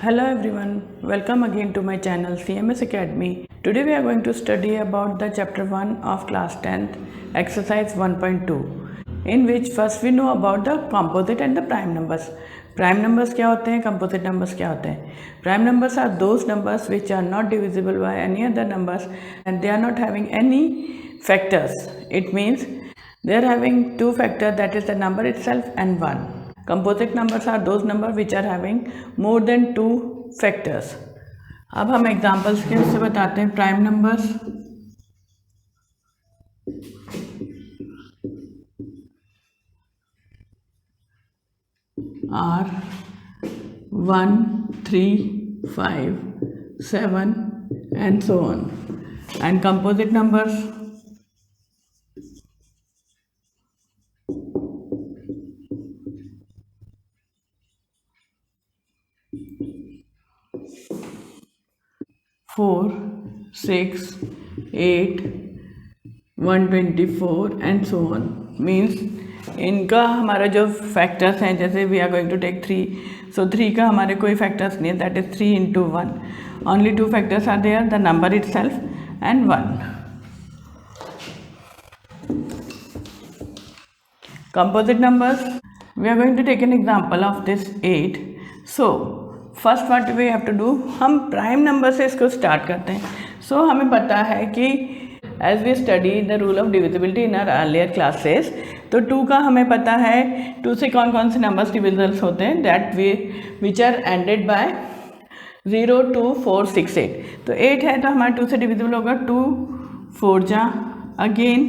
Hello everyone, welcome again to my channel CMS Academy. Today we are going to study about the chapter 1 of class 10th exercise 1.2 in which first we know about the composite and the prime numbers. Prime numbers क्या होते हैं, composite numbers क्या होते हैं? Prime numbers are those numbers which are not divisible by any other numbers and they are not having any factors. It means they are having two factors, that is the number itself and 1. Composite numbers are those numbers which are having more than two factors. अब हम examples के से बताते हैं. Prime numbers are 1, 3, 5, 7 and so on, and composite numbers four, 6, 8, 124 and so on. Means इनका हमारा जो factors हैं, जैसे we are going to take 3, so 3 का हमारे कोई फैक्टर्स नहीं है, that is 3 into 1. Only two factors are there, the number itself and 1. Composite numbers, we are going to take an example of this 8. So first what we have to do, हम prime number से इसको start करते हैं. सो हमें पता है कि as we study the rule of divisibility in our earlier classes, तो 2 का हमें पता है 2 से कौन कौन से नंबर्स डिविजिबल्स होते हैं, that which are ended by 0, 2, 4, 6, 8. तो 8 है तो हमारा 2 से डिविजिबल होगा 2, 4 जा, अगेन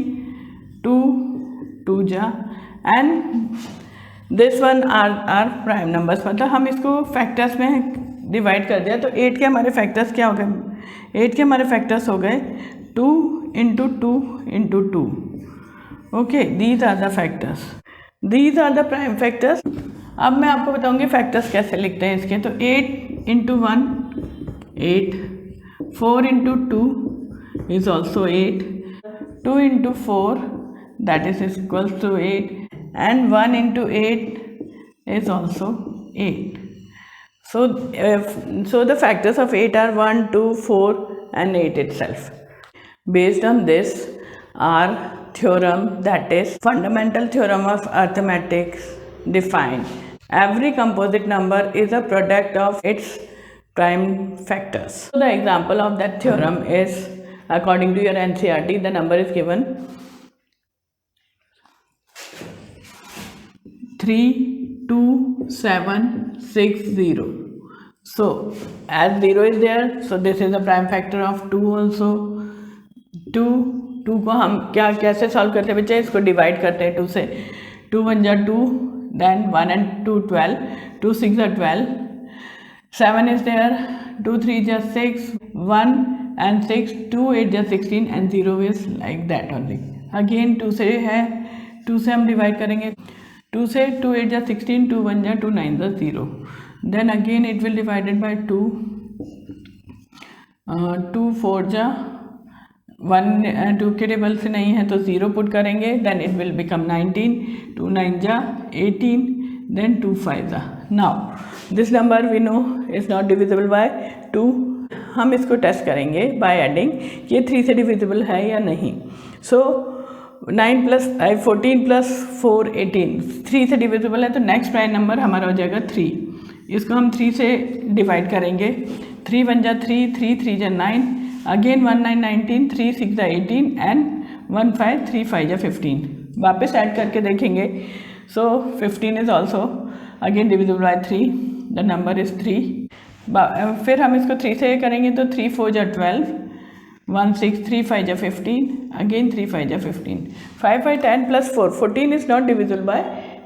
2, 2 जा, and this one are prime numbers. मतलब हम इसको फैक्टर्स में डिवाइड कर दिया, तो 8 के हमारे फैक्टर्स क्या हो गए, 8 के हमारे फैक्टर्स हो गए 2 into 2 into 2. Okay, these are the factors, these are the prime factors. अब मैं आपको बताऊंगी फैक्टर्स कैसे लिखते हैं इसके. तो 8 into 1 8, 4 into 2 is also 8, 2 into 4 that is equals to 8, and 1 into 8 is also 8. So the factors of 8 are 1, 2, 4 and 8 itself. Based on this, our theorem, that is fundamental theorem of arithmetic, define every composite number is a product of its prime factors. So the example of that theorem is, according to your NCERT, the number is given 3, 2, 7, 6, 0. So as 0 is there, so this is the prime factor of 2 also. 2 को हम क्या कैसे solve करते हैं बच्चे, इसको divide करते हैं 2 से. 2 1 जा 2, then 1 and 2 12, 2 6 जा 12, 7 is there, 2 3 जा 6, 1 and 6, 2 8 जा 16 and 0 is like that only. Again 2 से है, 2 से हम डिवाइड करेंगे, 2 से 2 8 जा 16, 2 1 जा 2 9 जा 0. Then again it will divided by 2, 2 4 जा 1, 2 के टेबल से नहीं है तो 0 पुट करेंगे, then it will become 19, 2 9 जा 18, then 2 5 जा. Now this number we know is not divisible by 2. हम इसको टेस्ट करेंगे by adding कि ये 3 से डिविजिबल है या नहीं. So 9 plus 14 plus 4 18, 3 से डिविजिबल है, तो नेक्स्ट प्राइम नंबर हमारा हो जाएगा 3. इसको हम 3 से डिवाइड करेंगे, 3 1 जा 3, 3 3 जा 9, अगेन 1 9 19, 3 6 जा 18 एंड 1 5 3 5 जा 15. वापस ऐड करके देखेंगे, सो 15 is also again divisible by 3, the number is 3. फिर हम इसको 3 से करेंगे तो 3 4 जा 12, 1 6 3 5 जा 15, अगेन 3 5 जा 15, 5 5 10 plus 4 14 is not divisible by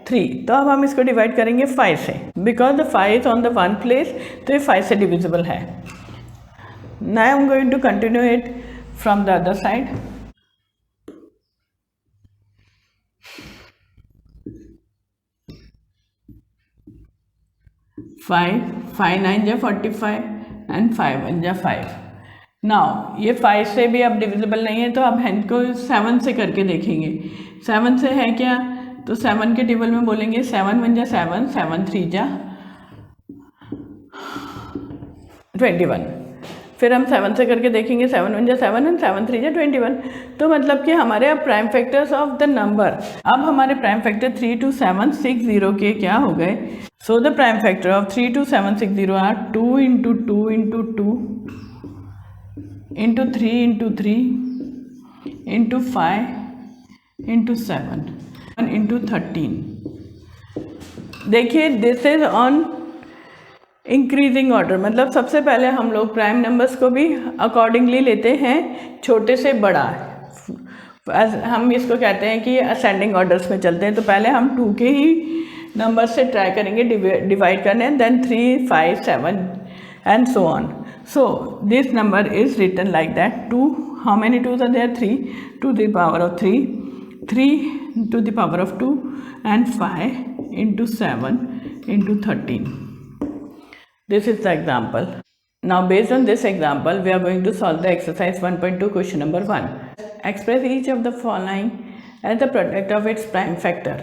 3. तो अब हम इसको डिवाइड करेंगे 5 से, because the 5 is on the 1 place, तो ये 5 से डिविजिबल है. Now I am going to continue it from the other side. 5 9 जा 45 and 5 1 जा 5. नाउ ये 5 से भी अब डिविजिबल नहीं है, तो अब इनको 7 से करके देखेंगे. 7 से है क्या, तो 7 के टेबल में बोलेंगे 7 1 जा 7, 7 3 जा 21। फिर हम 7 से करके देखेंगे, 7 1 जा 7 एंड 7 3 जा 21। तो मतलब कि हमारे अब prime factors of the number, अब हमारे प्राइम फैक्टर 3 2 7 6 0 के क्या हो गए। So the prime factor of 3 2 7 6 0 are 2 × 2 × 2 × 3 × 3 × 5 × 7 × 13। देखिए this is on increasing order, मतलब सबसे पहले हम लोग प्राइम नंबर्स को भी अकॉर्डिंगली लेते हैं, छोटे से बड़ा। हम इसको कहते हैं कि असेंडिंग ऑर्डर्स में चलते हैं। तो पहले हम 2 के ही नंबर से ट्राई करेंगे डिवाइड करने, then 3 5 7 and so on. So this number is written like that. 2, how many 2s are there? 3 to the power of 3, 3 to the power of 2 and 5 × 7 × 13. This is the example. Now based on this example, we are going to solve the exercise 1.2 question number 1. Express each of the following as the product of its prime factor.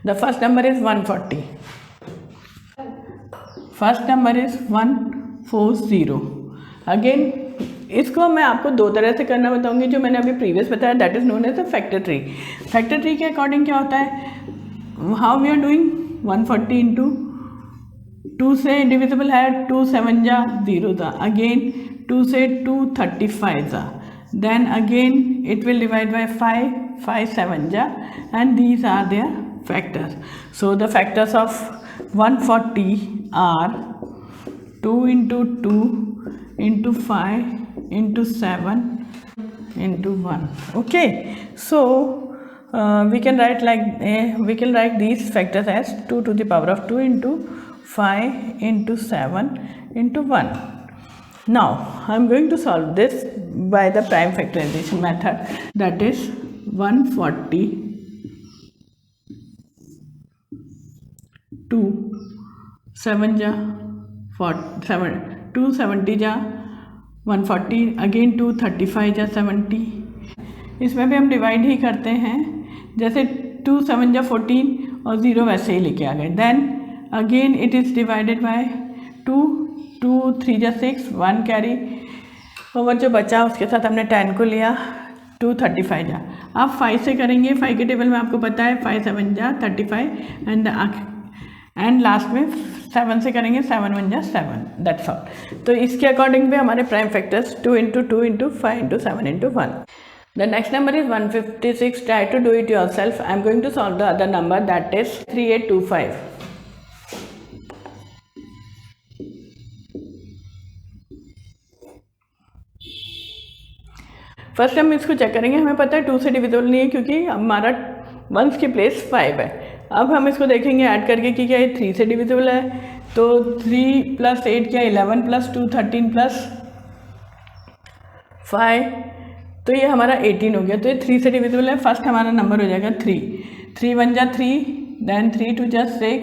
The first number is 140. First number is 140. Again इसको मैं आपको दो तरह से करना बताऊंगी, जो मैंने अभी प्रीवियस बताया, that is known as the factor tree. Factor tree के अकॉर्डिंग क्या होता है, हाउ वी आर डूइंग, 140 × 2 से डिविजिबल है, 2 7 जा 0 था, अगेन 2 से 2 35 था, then again it will divide by 5, 5 7 जा, and these are their factors. So the factors of 140 are 2 × 2 × 5 × 7 × 1. Okay, so we can write these factors as 2 to the power of 2 × 5 × 7 × 1. Now I am going to solve this by the prime factorization method, that is 140 2 7 जा 270 जा 140, again 235 जा 70। इसमें भी हम divide ही करते हैं, जैसे 2 7 जा 14 और 0 वैसे ही लेके आ गए। Then again it is divided by 2, 2 3 जा 6, 1 कैरी ओवर, जो बचा उसके साथ हमने 10 को लिया, 235 जा। अब 5 से करेंगे, 5 के टेबल में आपको पता है 5 7 जा 35 एंड लास्ट में 7 से करेंगे, 7 1 जा 7, दैट्स ऑल। तो इसके अकॉर्डिंग भी हमारे prime factors 2 × 2 × 5 × 7 × 1. The next number is 156. Try to do it yourself. I am going to solve the other number, that is 3825. First हम इसको चेक करेंगे, हमें पता है 2 से डिविजिबल नहीं है क्योंकि हमारा 1s की प्लेस 5 है। अब हम इसको देखेंगे ऐड करके कि क्या ये 3 से डिविजिबल है, तो 3 + 8 क्या 11 + 2 13 + 5, तो ये हमारा 18 हो गया। तो ये 3 से डिविजिबल है। फर्स्ट हमारा नंबर हो जाएगा 3, 3 1 जा 3, देन 3 2 जा 6,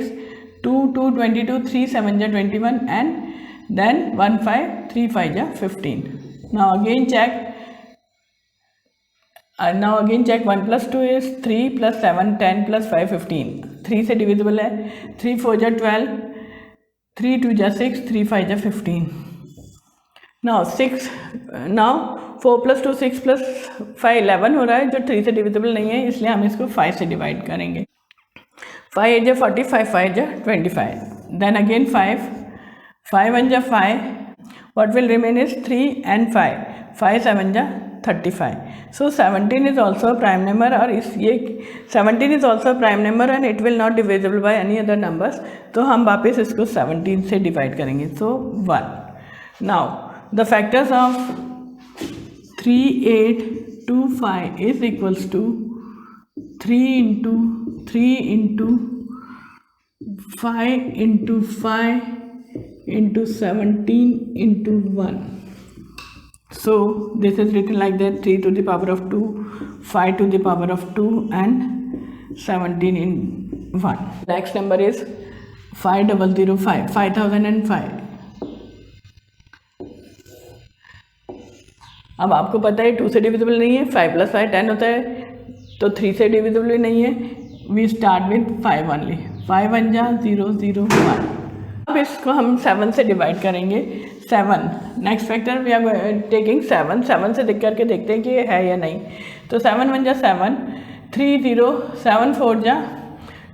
2 2 22, 3 7 जा 21 एंड देन 1 5 3 5 जा 15. Now again check 1 + 2 is 3 + 7 10 + 5 15. 3 से डिविजिबल है, 3 4 जा 12, 3 2 जा 6, 3 5 जा 15. Now 4 + 2 6 + 5 11 हो रहा है, जो 3 से डिविजिबल नहीं है, इसलिए हम इसको 5 से डिवाइड करेंगे। 5 8 जा 40, 5 5 जा 25, देन अगेन 5 1 जा 5, what will remain is 3 and 5, 5 7 जा 35. So 17 is also a prime number, और ये 17 is also a prime number and it will not divisible by any other numbers. तो हम वापस इसको 17 से डिवाइड करेंगे, so 1. Now the factors of 3825 is equals to 3 × 3 × 5 × 5 × 17 × 1. So this is written like that: 3 to the power of 2, 5 to the power of 2 and 17 in 1. Next number is 5005, 5005. अब आपको पता है 2 से डिविजिबल नहीं है, 5 + 5 10 होता है, तो 3 से डिविजिबल भी नहीं है। वी स्टार्ट विथ 5 ओनली, 5 1 जा 0 0 1, अब इसको हम 7 से डिवाइड करेंगे। 7 next factor we are taking 7 से देख करके देखते हैं कि ये है या नहीं। तो 7 1 जा 7, 3 0, 7 4 जा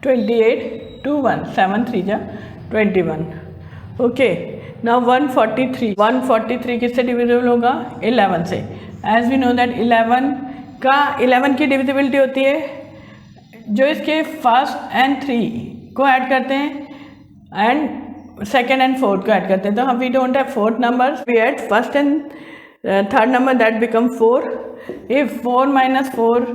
28, 2 1, 7 3 जा 21। ओके, नाउ 143 किससे डिविजिबल होगा? 11 से। एज वी नो दैट 11 की डिविजिबिलिटी होती है जो इसके फर्स्ट एंड 3 को ऐड करते हैं एंड सेकेंड एंड फोर्थ को ऐड करते हैं। तो हम we don't have fourth numbers, we add first and third number that become 4। If 4 - 4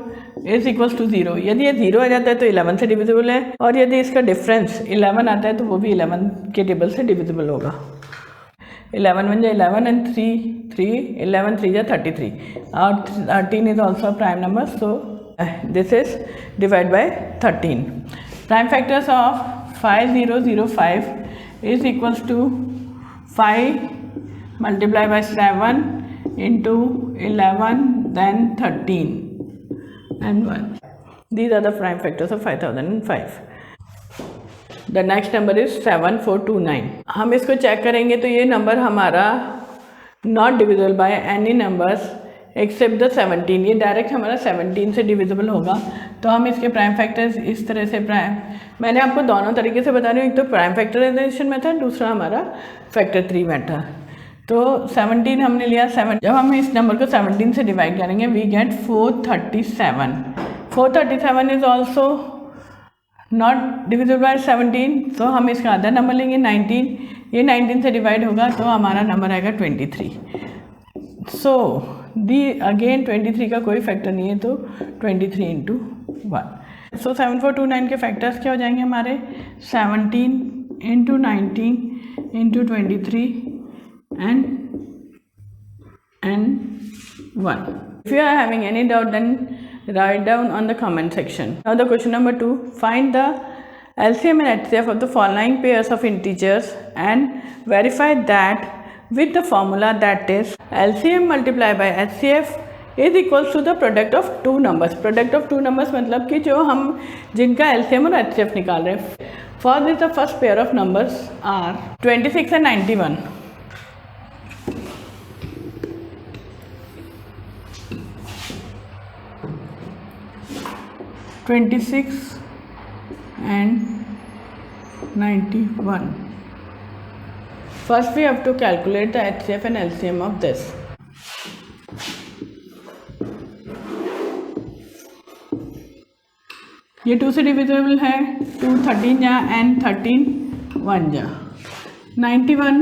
is equals to 0, यदि ये 0 आ जाता है तो 11 से डिविजिबल है, और यदि इसका डिफरेंस 11 आता है तो वो भी 11 के टेबल से डिविजिबल होगा। 11 1 जा 11 एंड 3 11 3 जा 33, और 13 is also prime number, so this is divide by 13। Prime factors of 5005 is equals to 5 multiplied by 7 into 11 then 13 and 1. These are the prime factors of 5005. The next number is 7429. हम इसको check करेंगे तो ये number हमारा not divisible by any numbers except the 17, ये direct हमारा 17 से divisible होगा। तो हम इसके प्राइम फैक्टर्स इस तरह से मैंने आपको दोनों तरीके से बता रही हूँ, एक तो प्राइम फैक्टराइजेशन मेथड, दूसरा हमारा फैक्टर 3 मेथड। तो 17 हमने लिया, जब हम इस नंबर को 17 से डिवाइड करेंगे we get 437। 437 is also not divisible by 17, तो हम इसका अदर नंबर लेंगे 19, ये 19 से डिवाइड होगा तो हमारा नंबर आएगा 23। सो अगेन 23 का कोई फैक्टर नहीं है, तो 23 × 1। सो 7429 के फैक्टर्स क्या हो जाएंगे हमारे? 17 × 19 × 23 and 1. If you are having any doubt, then write down on the comment section. Now the question number 2, find the LCM and HCF of the following pairs of integers and verify that with the formula, that is LCM multiplied by HCF is equals to the product of two numbers. Product of two numbers मतलब कि जो हम जिनका LCM और HCF निकाल रहे हैं। For this the first pair of numbers are 26 and 91. and 91. First we have to calculate the HCF and LCM of this. ये 2 से डिविजिबल है, 2 13 जा एंड 13 1 जा। 91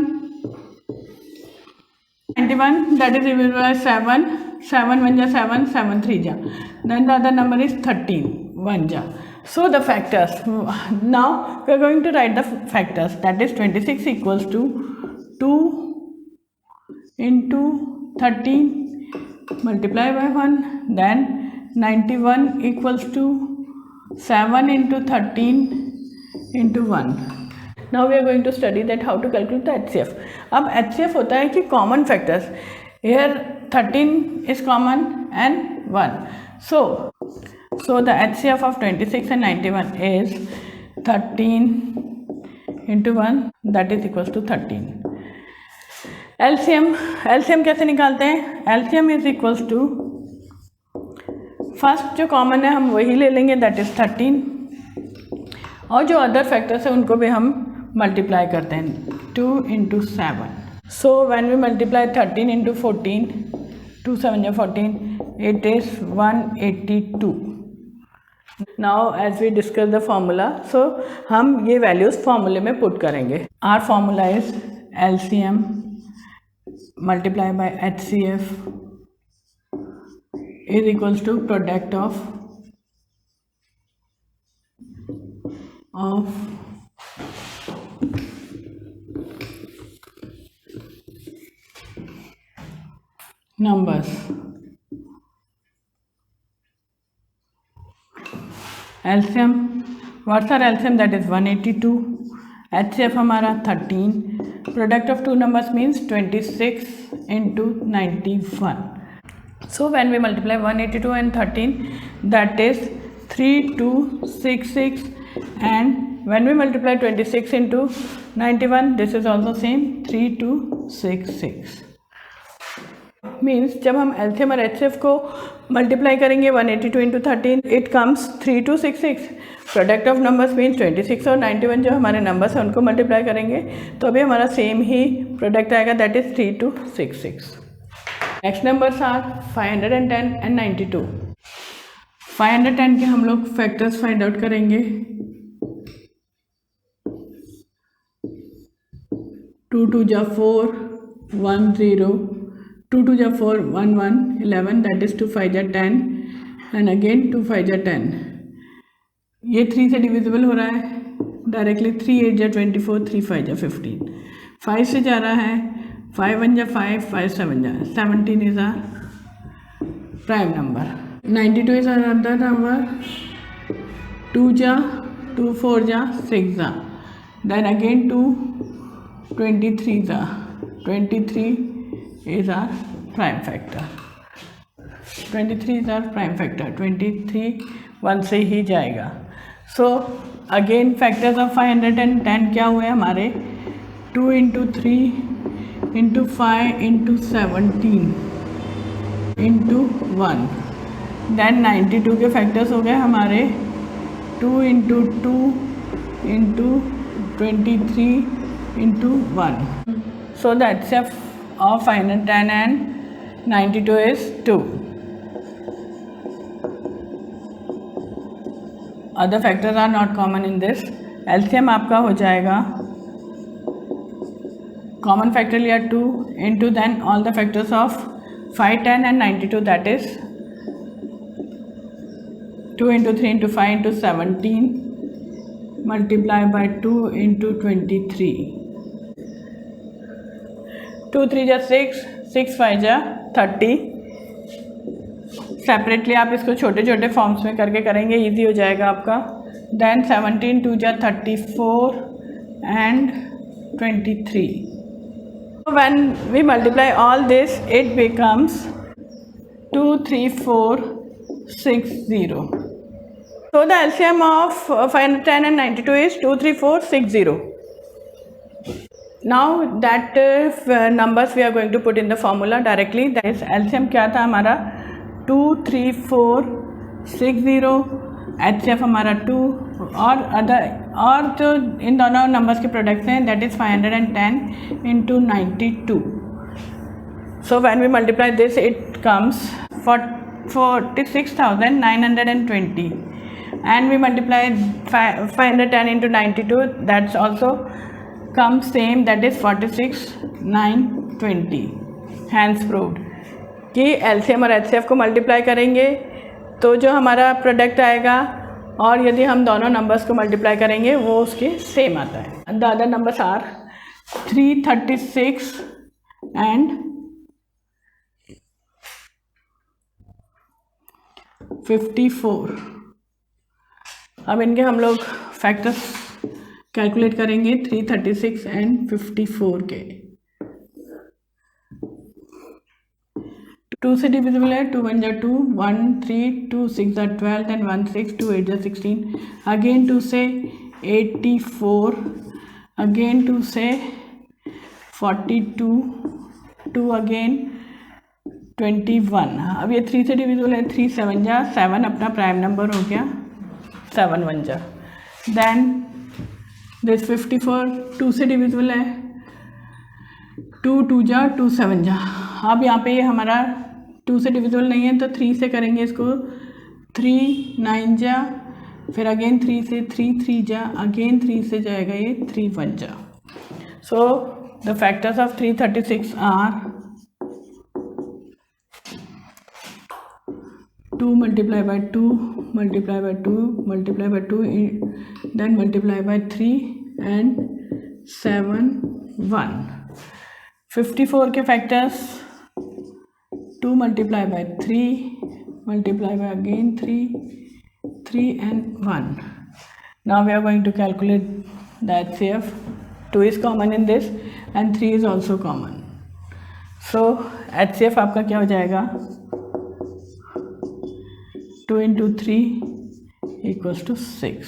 that is divided by 7, 7 1 जा 7, 7 3 जा, then the other number is 13 1 ja. So the factors, now we are going to write the factors, that is 26 equals to 2 into 13 multiplied by 1, then 91 equals to 7 into 13 into 1. Now we are going to study that how to calculate the HCF. अब HCF होता है कि common factors, here 13 is common and 1. So the HCF of 26 and 91 is 13 into 1, that is equals to 13. LCM कैसे निकालते हैं? LCM is equals to, first जो common है हम वही ले लेंगे, that is 13, और जो अदर फैक्टर्स है उनको भी हम मल्टीप्लाई करते हैं 2 into 7. So when we multiply 13 into 14, 2 7 या 14, it is 182. Now as we discuss the formula, so हम ये वैल्यूज फॉर्मूले में पुट करेंगे. Our formula is LCM multiplied by HCF is equals to product of numbers. LCM, what's our LCM? That is 182. HCF हमारा 13. Product of two numbers means 26 into 91. So when we multiply 182 and 13, that is 3266, and when we multiply 26 into 91, this is also same 3266 means जब हम LCM और HCF को multiply करेंगे 182 into 13 it comes 3266। Product of numbers means 26 और 91 जो हमारे numbers हैं उनको मल्टीप्लाई करेंगे तो अभी हमारा सेम ही प्रोडक्ट आएगा, that is 3266। Next numbers are 510 and 92। 510 के हम लोग फैक्टर्स फाइंड आउट करेंगे। 2 2 जा 4 1 0, 2 2 जा 4 1 1 11, that is 2 5 जा 10 and again 2 5 जा 10। ये 3 से डिविजिबल हो रहा है डायरेक्टली, 3 8 जा 24, 3 5 जा 15। 5 से जा रहा है 5 1 जा 5, 5 7 जा 17 is our prime number. 92 is another number, 2 जा 2 4 जा 6 जा, then again 2 23 जा 23 is our prime factor। 23 is our prime factor, 23 1 से ही जाएगा। सो अगेन फैक्टर्स ऑफ 510 क्या हुए हमारे, 2 into 3 into 5 into 17 into 1। Then 92 के फैक्टर्स हो गए हमारे 2 into 2 into 23 into 1। So that's of 510 and 92 is 2. Other factors are not common in this। LCM आपका हो जाएगा, common factor लिया 2 into then all the factors of 510 and 92, that is 2 into 3 into 5 into 17 multiply by 2 into 23, 2 3 जा 6, 6 5 जा 30। Separately आप इसको छोटे छोटे फॉर्म्स में करके करेंगे, इजी हो जाएगा आपका। देन 17 2 जा 34 and 23। When we multiply all this it becomes 2 3 4 6 0। So the LCM of 510 and 92 is 2 3 4 6 0। Now that numbers we are going to put in the formula directly, that is LCM क्या था हमारा 2 3 4 6 0, HCF हमारा 2 और other और जो इन दोनों numbers के products हैं that is 510 into 92। So when we multiply this it comes 46,920 and we multiply 510 into 92, that's also comes same, that is 46,920। Hence proved कि एलसीएम और एचसीएफ को मल्टीप्लाई करेंगे तो जो हमारा प्रोडक्ट आएगा और यदि हम दोनों नंबर्स को मल्टीप्लाई करेंगे वो उसके सेम आता है। The other numbers are 336 and 54। अब इनके हम लोग फैक्टर्स कैलकुलेट करेंगे 336 एंड 54 के। 2 से डिविजिबल है, 2 1 जा 2, 1 3, 2 6 जा 12 एंड 1 6, 2 8 जा 16। अगेन 2 से 84, अगेन 2 से 42, 2 अगेन 21। अब ये 3 से डिविजिबल है, 3 7 जा 7 अपना प्राइम नंबर हो गया, 7 1 जा। देन दिस 54 2 से डिविजिबल है, 2 2 जा 2 7 जा। अब यहाँ पे ये हमारा 2 से डिविजिबल नहीं है तो 3 से करेंगे इसको, 3 9 जा, फिर अगेन 3 से 3 3 जा, अगेन 3 से जाएगा ये 3 1 जा। So the factors of 336 are 2 multiply by 2 multiply by 2 multiply by 2 then multiply by 3 and 7 1। 54 के factors 2 multiply by 3 multiply by again 3 and 1। Now we are going to calculate the HCF। 2 is common in this and 3 is also common। So HCF आपका क्या हो जाएगा, 2 into 3 equals to 6।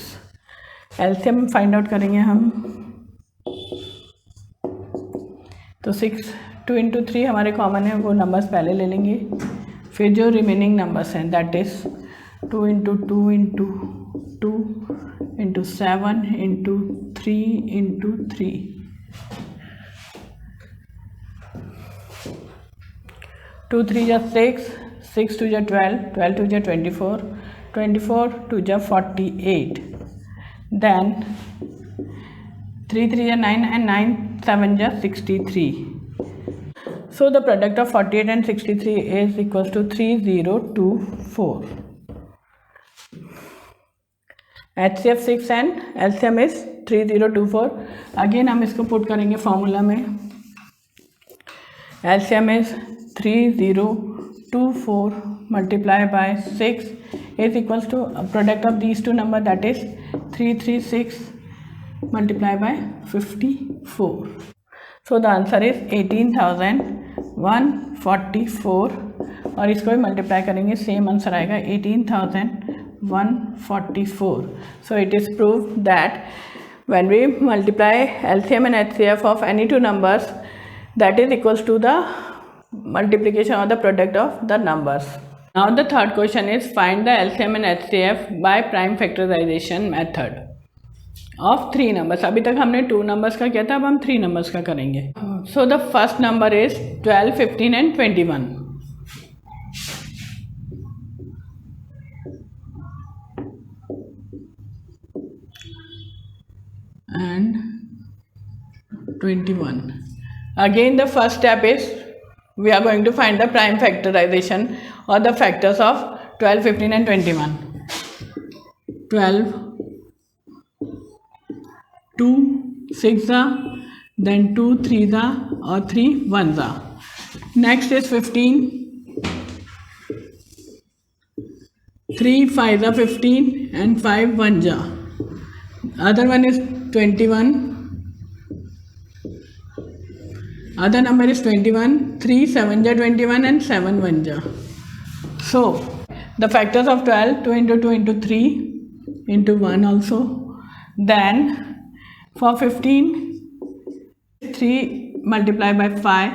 LCM find out करेंगे हम, तो 6 2 into 3 हमारे common है, वो नंबर्स पहले ले लेंगे। फिर जो रिमेनिंग नंबर्स हैं that is 2 into 2 into 2 into 7 into 3 into 3। 2 3 जा 6, 6 2 जा 12, 12 2 जा 24, 24 2 जा 48, then 3 3 जा 9 and 9 7 जा 63. So the product of 48 and 63 is equals to 3024. HCF 6 and LCM is 3024. Again हम इसको पुट करेंगे फॉर्मूला में। LCM is 3024 multiplied by 6 is equals to product of these two number, that is 336 multiplied by 54. So the answer is 18,144 और इसको भी multiply करेंगे, same answer आएगा 18,144. So it is proved that when we multiply LCM and HCF of any two numbers, that is equals to the multiplication or the product of the numbers. Now the third question is find the LCM and HCF by prime factorization method of 3 numbers. अभी तक हमने 2 numbers का किया था, अब हम 3 numbers का करेंगे. So the first number is 12, 15 and 21. And 21. Again the first step is we are going to find the prime factorization or the factors of 12, 15 and 21. 12 2 6 then 2 3 or 3 1. Next is 15, 3 5 15 and 5 1. Other one is 21. Other number is 21, 3 7 21 and 7 1. So the factors of 12, 2 into 2 into 3 into 1 also. Then for 15, 3 multiplied by 5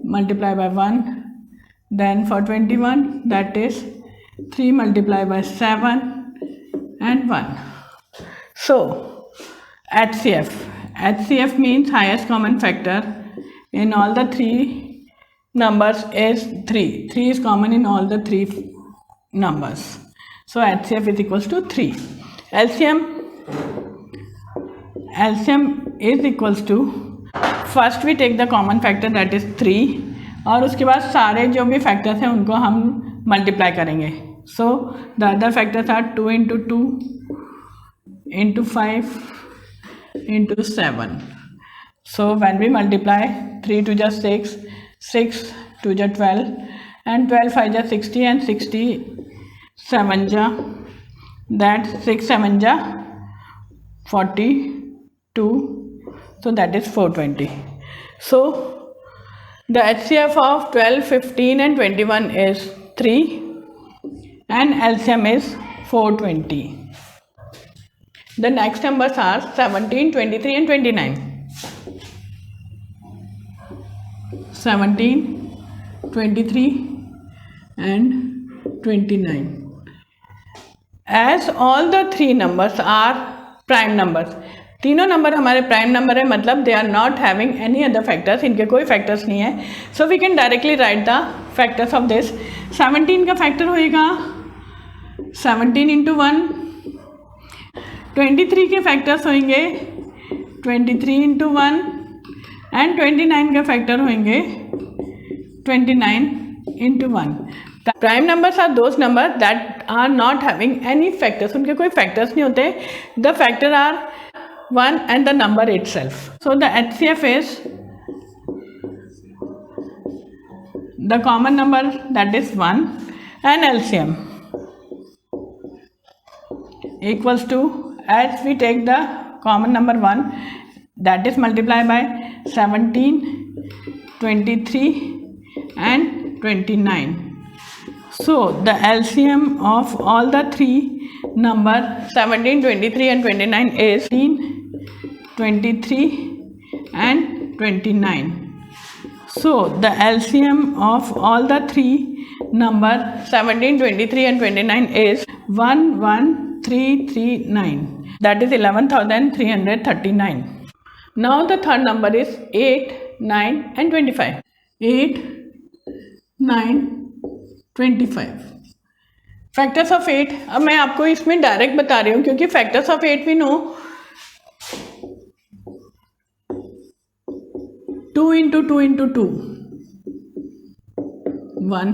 multiplied by 1. Then for 21, that is 3 multiplied by 7 and 1. So HCF means highest common factor in all the 3 numbers is 3. 3 is common in all the 3 numbers. So HCF is equals to 3. LCM is equals to, first we take the common factor that is 3 और उसके बाद सारे जो भी factors हैं उनको हम multiply करेंगे. So the other factors are 2 into 2 into 5 into 7. So when we multiply 3 2 just 6, 6 2 just 12 and 12 5 just 60 and 60 7 ja, that 6 7 ja 42, so that is 420. So the HCF of 12, 15 and 21 is 3 and LCM is 420. The next numbers are 17, 23 and 29. 17, 23 and 29. As all the 3 numbers are prime numbers, तीनों number हमारे prime number है, मतलब they are not having any other factors, इनके कोई factors नहीं है. So we can directly write the factors of this. 17 का factor होएगा 17 इंटू 1. 23 के फैक्टर्स होंगे 23 इंटू 1 एंड 29 का फैक्टर होंगे 29 into 1. The prime numbers are those numbers that are not having any factors. उनके कोई factors नहीं होते. The factor are 1 and the number itself. So the HCF is the common number, that is 1, and LCM equals to, as we take the common number 1, that is multiplied by 17, 23 and 29. So the LCM of all the 3 number 17, 23 and 29 is 23 and 29. So the LCM of all the three number 17, 23 and 29 is 11339. That is 11,339. Now the third number is 8, 9 and 25. 8, 9, 25. Factors of 8, अब मैं आपको इसमें direct बता रही हूँ क्योंकि factors of 8 we know 2 into 2 into 2 1.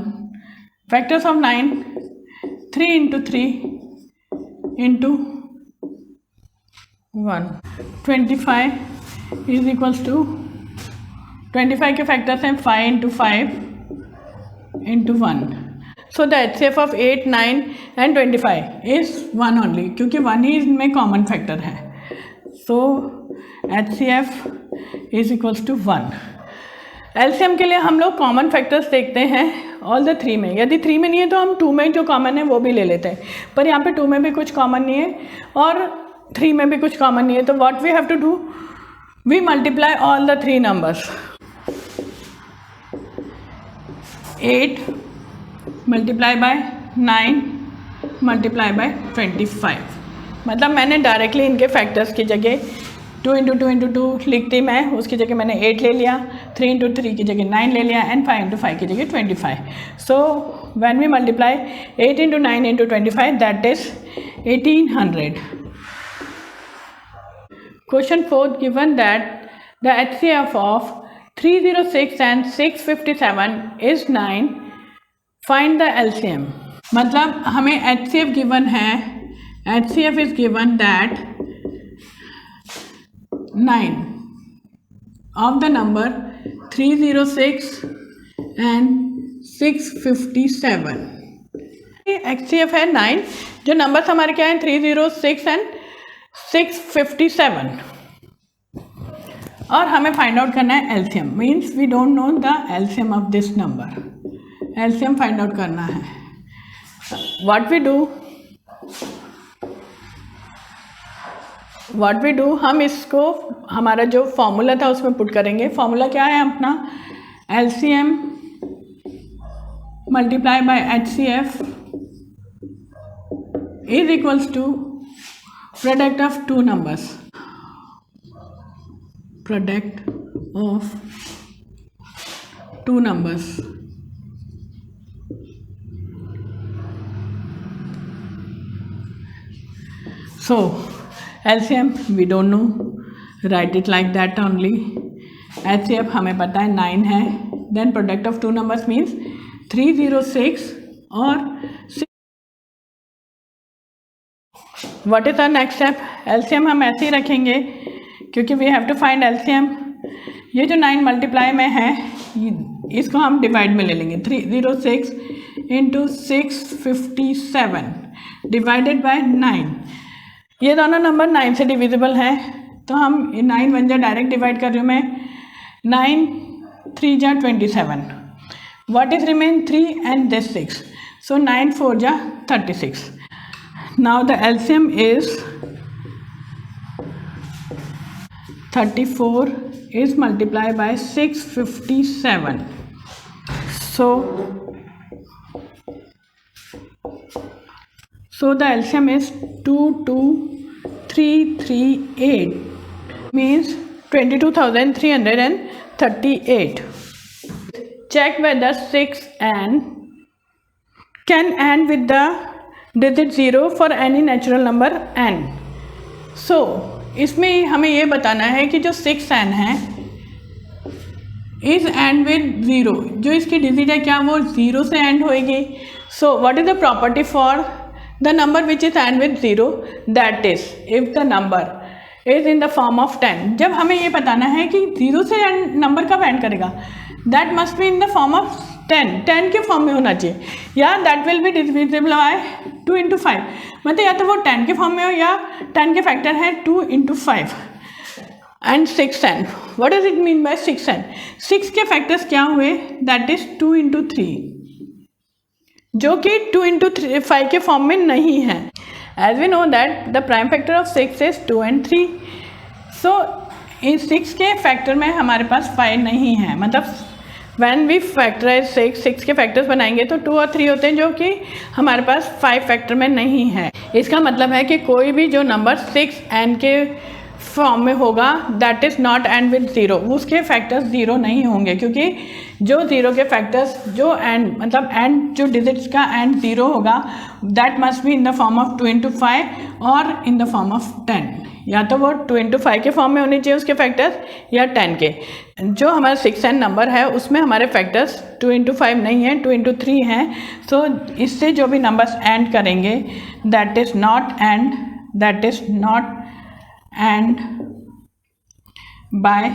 Factors of 9 3 into 3 into 1. 25 is equals to 25 के factors हैं 5 into 5 into 1. So the HCF of 8, 9 and 25 is 1 only क्योंकि 1 ही इसमें कॉमन फैक्टर है. So HCF is equals to 1. LCM के लिए हम लोग common factors देखते हैं ऑल द 3 में. यदि 3 में नहीं है तो हम 2 में जो कॉमन है वो भी ले लेते हैं, पर यहाँ पे 2 में भी कुछ कॉमन नहीं है और 3 में भी कुछ कॉमन नहीं है. तो what we have to do, we multiply all the 3 numbers. 8 multiply by 9 multiply by 25. मतलब मैंने डायरेक्टली इनके फैक्टर्स की जगह 2 into 2 into 2 लिखती मैं, उसकी जगह मैंने 8 ले लिया, 3 into 3 की जगह 9 ले लिया एंड 5 into 5 की जगह 25. So when we multiply 8 into 9 into 25 that is 1800. Question 4 given that the HCF of 306 and 657 is 9. Find the LCM. मतलब हमें HCF गिवन है, HCF is given that 9 of the number 306 and 657. HCF है 9, जो numbers हमारे क्या हैं 306 and 657 और हमें फाइंड आउट करना है LCM. Means we don't know the LCM of this number. LCM find out करना है. व्हाट वी डू, हम इसको हमारा जो फॉर्मूला था उसमें पुट करेंगे. फॉर्मूला क्या है अपना, LCM multiply by HCF is equals to product of 2 numbers. Product of 2 numbers. So LCM we don't know, write it like that only. HCF हमें पता है 9 है. Then product of 2 numbers means 306 और 6. What is our next step? LCM हम ऐसे ही रखेंगे क्योंकि we have to find LCM. ये जो 9 मल्टीप्लाई में है इसको हम डिवाइड में ले लेंगे. 306 into 657 डिवाइडेड बाय 9. ये दोनों नंबर 9 से डिविजिबल है तो हम 9 1 जा डायरेक्ट डिवाइड कर रही हूँ मैं. 9 3 जा 27. What is remain 3 and this 6. सो 9 4 जा 36. Now the LCM is 34 is multiply by 657. So the LCM is 22338 means 22,338. Check whether 6 and can end with the digit 0 for any natural number n. So इसमें हमें ये बताना है कि जो 6 n है is and with 0. जो इसकी डिजिट है क्या वो 0 से एंड होएगी. So what is the property for the number which is end with 0, that is if the number is in the form of 10. जब हमें ये बताना है कि 0 से नंबर कब एंड करेगा, that must be in the form of 10. 10 के फॉर्म में होना चाहिए या that will be divisible by 2 into 5. मतलब या तो वो 10 के फॉर्म में हो या 10 के फैक्टर है 2 into 5 and 6n. what does it mean by 6n? 6 के फैक्टर्स क्या हुए, that is 2 into 3 जो कि 2 into 5 के फॉर्म में नहीं है. As we know that the prime factor of 6 is 2 and 3. So इन 6 के फैक्टर में हमारे पास 5 नहीं है. मतलब व्हेन वी फैक्टराइज 6 के फैक्टर्स बनाएंगे तो 2 और 3 होते हैं जो कि हमारे पास 5 फैक्टर में नहीं है। इसका मतलब है कि कोई भी जो नंबर 6n के फॉर्म में होगा that is not and with 0, उसके फैक्टर्स 0 नहीं होंगे, क्योंकि जो 0 के फैक्टर्स जो एंड मतलब एंड जो डिजिट्स का एंड 0 होगा that must be in the form of 2 into 5 और इन द फॉर्म ऑफ 10, या तो वो 2 into 5 के फॉर्म में होने चाहिए उसके फैक्टर्स या 10 के। जो हमारा 6n नंबर है उसमें हमारे फैक्टर्स 2 into 5 नहीं है, 2 into 3 हैं। सो इससे जो भी नंबर्स एंड करेंगे that is not end by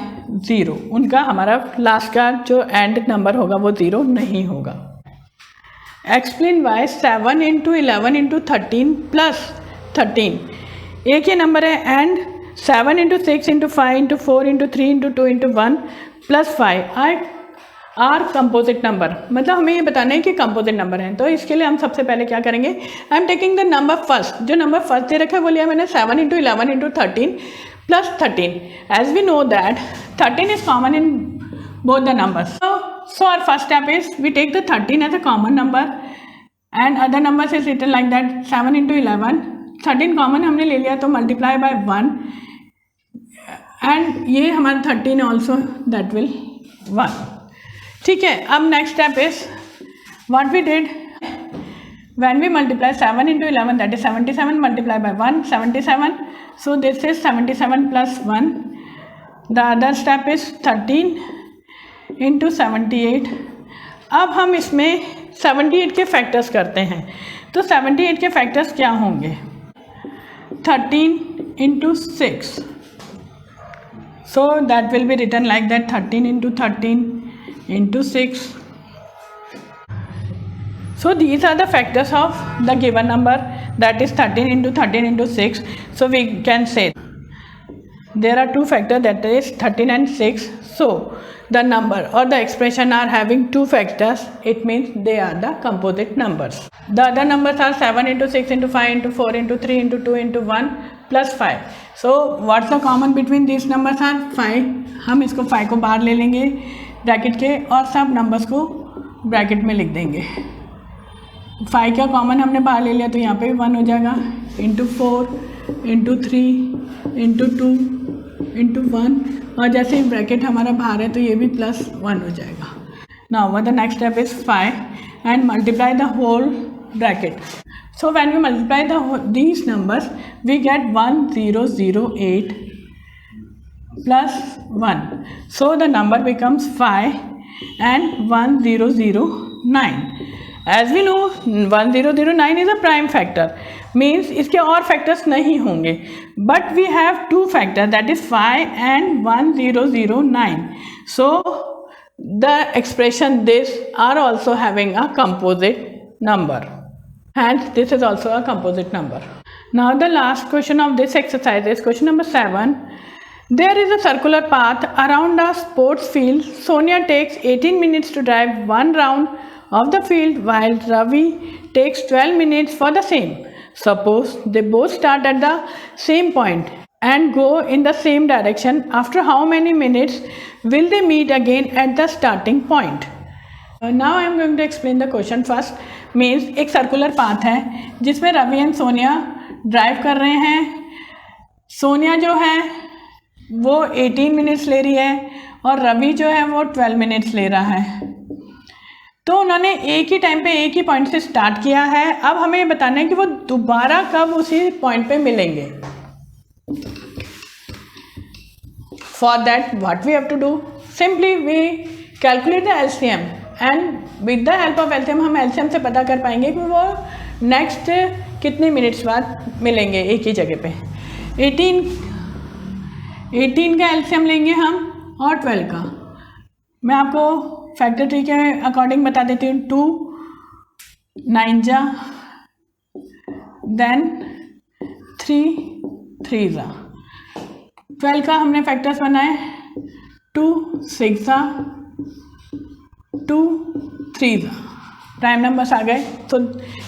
0, उनका हमारा लास्ट का जो एंड नंबर होगा वो 0 नहीं होगा। Explain why 7 into 11 into 13 plus 13 एक ही नंबर है and 7 into 6 into 5 into 4 into 3 into 2 into 1 plus 5 are composite number, मतलब हमें ये बताना है कि कंपोजिट नंबर है। तो इसके लिए हम सबसे पहले क्या करेंगे, I am taking the number first, जो नंबर फर्स्ट दे रखा है वो लिया मैंने 7 into 11 into 13 plus 13, as we know that 13 is common in both the numbers. So our first step is we take the 13 as a common number and other numbers is written like that 7 into 11, 13 common हमने ले लिया तो multiply by 1 and ये हमारा 13 also that will 1। ठीक है, अब next step is what we did when we multiply 7 into 11 that is 77 multiply by 1 77, so this is 77 plus 1। The other step is 13 into 78। अब हम इसमें 78 के फैक्टर्स करते हैं, तो 78 के फैक्टर्स क्या होंगे, 13 into 6, so that will be written like that 13 into 13 into 6. So these are the factors of the given number, that is 13 into 13 into 6. So we can say there are two factors, that is 13 and 6. So the number or the expression are having two factors, it means they are the composite numbers. The other numbers are 7 into 6 into 5 into 4 into 3 into 2 into 1 plus 5. So what's the common between these numbers are 5. हम इसको 5 को बाहर ले लेंगे bracket के और सब numbers को ब्रैकेट में लिख देंगे। 5 का कॉमन हमने बाहर ले लिया तो यहाँ पे भी 1 हो जाएगा, इंटू 4 इंटू 3 इंटू 2 इंटू 1, और जैसे ही ब्रैकेट हमारा बाहर है तो ये भी प्लस 1 हो जाएगा। Now the next step is 5 and multiply the whole bracket. So when we multiply these numbers we get 1008 plus 1, so the number becomes 5 and 1009. As we know 1009 is a prime factor, means इसके और factors नहीं होंगे, but we have two factors, that is 5 and 1009. So the expression this are also having a composite number, and this is also a composite number. Now the last question of this exercise is question number 7. There is a circular path around a sports field. Sonia takes 18 minutes to drive one round of the field while Ravi takes 12 minutes for the same. Suppose they both start at the same point and go in the same direction. After how many minutes will they meet again at the starting point? Now I am going to explain the question first. Means एक circular path है जिसमें Ravi and Sonia drive कर रहे हैं। सोनिया जो है वो 18 minutes ले रही है और रवि जो है वो 12 मिनट्स ले रहा है। तो उन्होंने एक ही टाइम पे एक ही पॉइंट से स्टार्ट किया है। अब हमें ये बताना है कि वो दोबारा कब उसी पॉइंट पे मिलेंगे। For that what we have to do, simply we calculate the LCM and with the help of LCM हम एलसीएम से पता कर पाएंगे कि वो नेक्स्ट कितने मिनट्स बाद मिलेंगे एक ही जगह पे। 18 का एलसीएम लेंगे हम और 12 का। मैं आपको फैक्टर ट्री के अकॉर्डिंग बता देती हूँ। 2 9 जा, देन 3 जा। 12 का हमने फैक्टर्स बनाए 2 6 जा, 2 3 जा, प्राइम नंबर्स आ गए। तो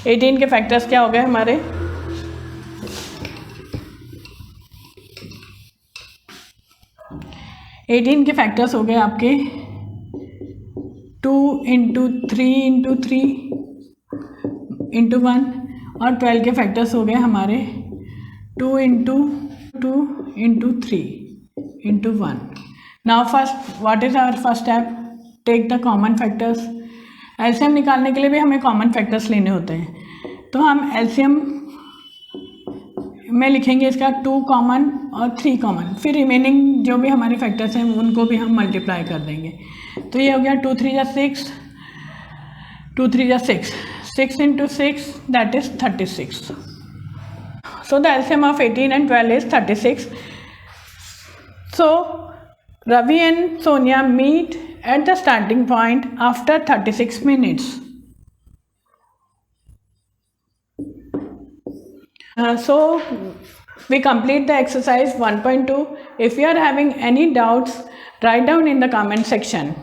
18 के फैक्टर्स क्या हो गए हमारे, 18 के फैक्टर्स हो गए आपके 2 इंटू 3 इंटू 3 इंटू 1 और 12 के फैक्टर्स हो गए हमारे 2 into 2 into 3 into 1. Now first what is our first step? Take the common factors. LCM निकालने के लिए भी हमें कॉमन फैक्टर्स लेने होते हैं, तो हम एलसीएम में लिखेंगे इसका 2 कॉमन और 3 कॉमन, फिर रिमेनिंग जो भी हमारे फैक्टर्स हैं उनको भी हम मल्टीप्लाई कर देंगे. तो ये हो गया 2 3 जा 6, 2 3 जा 6, 6 into 6 that is 36. So the LCM of 18 and 12 is 36. So Ravi and Sonia meet at the starting point after 36 minutes. So we complete the exercise 1.2. If you are having any doubts, write down in the comment section.